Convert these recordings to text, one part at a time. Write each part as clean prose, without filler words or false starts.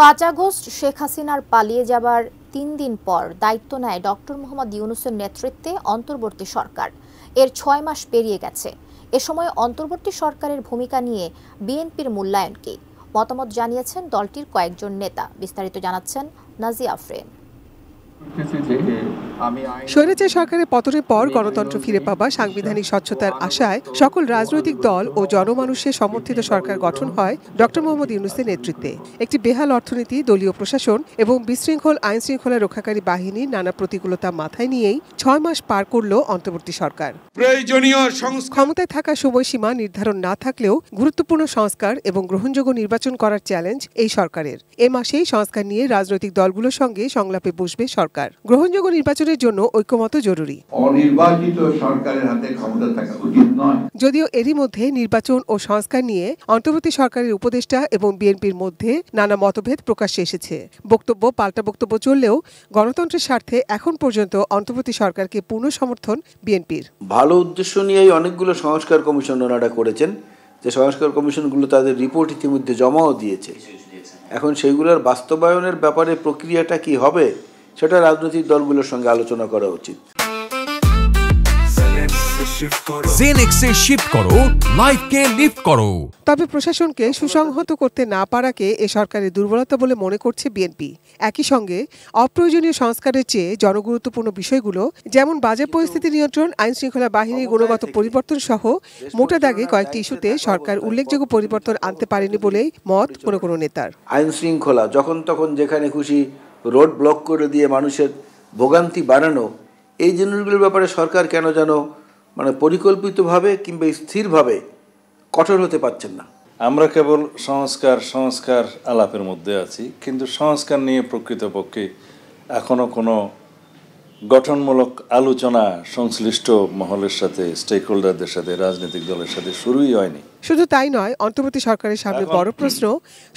5 August Sheikh হাসিনার পালিয়ে যাবার 3 দিন পর দায়িত্ব নেয় ডক্টর মোহাম্মদ ইউনূসের নেতৃত্বে অন্তর্বর্তী সরকার। এর 6 মাস পেরিয়ে গেছে। এ সময় অন্তর্বর্তী সরকারের ভূমিকা নিয়ে বিএনপির মূল্যায়ন কি? মতামত জানিয়েছেন দলটির কয়েকজন নেতা। বিস্তারিত জানাচ্ছেন নাজিয়া আফরিন। স্বৈরাচার সরকারের পতনের পর গণতন্ত্র ফিরে পাওয়া, সাংবিধানিক স্বচ্ছতার আশায় সকল রাজনৈতিক দল ও জনমানুষের সমর্থিত সরকার গঠন হয় ডক্টর মোহাম্মদ ইউনূসের নেতৃত্বে। একটি বেহাল অর্থনীতি, দলীয় প্রশাসন এবং বিশৃঙ্খল আইন শৃঙ্খলা রক্ষাকারী বাহিনীর নানা প্রতিকূলতা মাথায় নিয়েই 6 মাস পার করল অন্তর্বর্তী সরকার। ক্ষমতায় থাকার সময়সীমা নির্ধারণ না থাকলেও গুরুত্বপূর্ণ সংস্কার এবং গ্রহণযোগ্য নির্বাচন করার চ্যালেঞ্জ এই সরকারের। এ মাসেই সংস্কার নিয়ে রাজনৈতিক দলগুলোর সঙ্গে সংলাপে বসবে সরকার। গ্রহণযোগ্য নির্বাচনের জন্য ঐক্যমত জরুরি। অনির্বাচিত সরকারের হাতে ক্ষমতা থাকা উচিত নয়। যদিও এরই মধ্যে নির্বাচন ও সংস্কার নিয়ে অন্তর্বর্তী সরকারের উপদেষ্টা এবং বিএনপির মধ্যে নানা মতভেদ প্রকাশ্যে এসেছে। বক্তব্য পাল্টা বক্তব্য চললেও গণতন্ত্রের স্বার্থে এখন পর্যন্ত অন্তর্বর্তী সরকারকে পূর্ণ সমর্থন বিএনপির। ভালো উদ্দেশ্য নিয়েই অনেকগুলো সংস্কার কমিশন ওনারা করেছেন, যে সংস্কার কমিশনগুলো তাদের রিপোর্ট ইতিমধ্যে জমাও দিয়েছে। এখন সেইগুলোর বাস্তবায়নের ব্যাপারে প্রক্রিয়াটা কি হবে সেটা রাজনৈতিক দলগুলোর সঙ্গে আলোচনা করা উচিত। তবে প্রশাসনকে সুসংহত করতে না পারাকে এ সরকারের দুর্বলতা বলে মনে করছে বিএনপি। একই সঙ্গে অপ্রয়োজনীয় সংস্কারের চেয়ে জনগুরুত্বপূর্ণ বিষয়গুলো যেমন বাজার পরিস্থিতি নিয়ন্ত্রণ, আইন শৃঙ্খলা বাহিনীর গুণগত পরিবর্তন সহ মোটা দাগে কয়েকটি ইস্যুতে সরকার উল্লেখযোগ্য পরিবর্তন আনতে পারেনি বলেই মত কোনো কোনো নেতার। আইন শৃঙ্খলা যখন তখন যেখানে খুশি রোড ব্লক করে দিয়ে মানুষের ভোগান্তি বাড়ানো, এই জিনিসগুলোর ব্যাপারে সরকার কেন যেন পরিকল্পিতভাবে কিংবা স্থিরভাবে কঠোর হতে পারছেন না। আমরা কেবল সংস্কার আলাপের মধ্যে আছি, কিন্তু সংস্কার নিয়ে প্রকৃতপক্ষে এখনো কোনো গঠনমূলক আলোচনা সংশ্লিষ্ট মহলের সাথে, স্টেক হোল্ডারদের সাথে, রাজনৈতিক দলের সাথে শুরুই হয়নি। শুধু তাই নয়, অন্তর্বর্তী সরকারের সামনে বড় প্রশ্ন,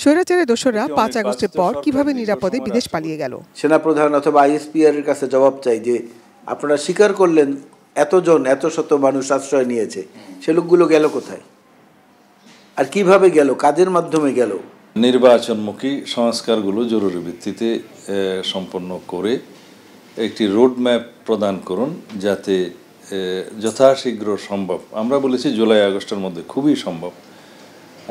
স্বৈরাচারের দোসররা 5 আগস্টের পর কিভাবে নিরাপদে বিদেশ পালিয়ে গেল। সেনাপ্রধান অথবা আইএসপিআর এর কাছে জবাব চাই যে আপনারা স্বীকার করলেন এত শত মানুষ আশ্রয় নিয়েছে, সে লোকগুলো গেল কোথায় আর কিভাবে গেল, কাজের মাধ্যমে গেল। নির্বাচনমুখী সংস্কারগুলো জরুরি ভিত্তিতে সম্পন্ন করে একটি রোডম্যাপ প্রদান করুন, যাতে যথাশীঘ্র সম্ভব, আমরা বলেছি জুলাই আগস্টের মধ্যে খুবই সম্ভব,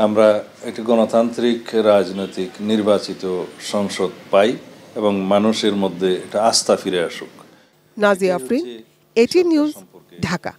আমরা একটি গণতান্ত্রিক রাজনৈতিক নির্বাচিত সংসদ পাই এবং মানুষের মধ্যে একটা আস্থা ফিরে আসুক। নাজিয়া আফরিন, 18 নিউজ, ঢাকা।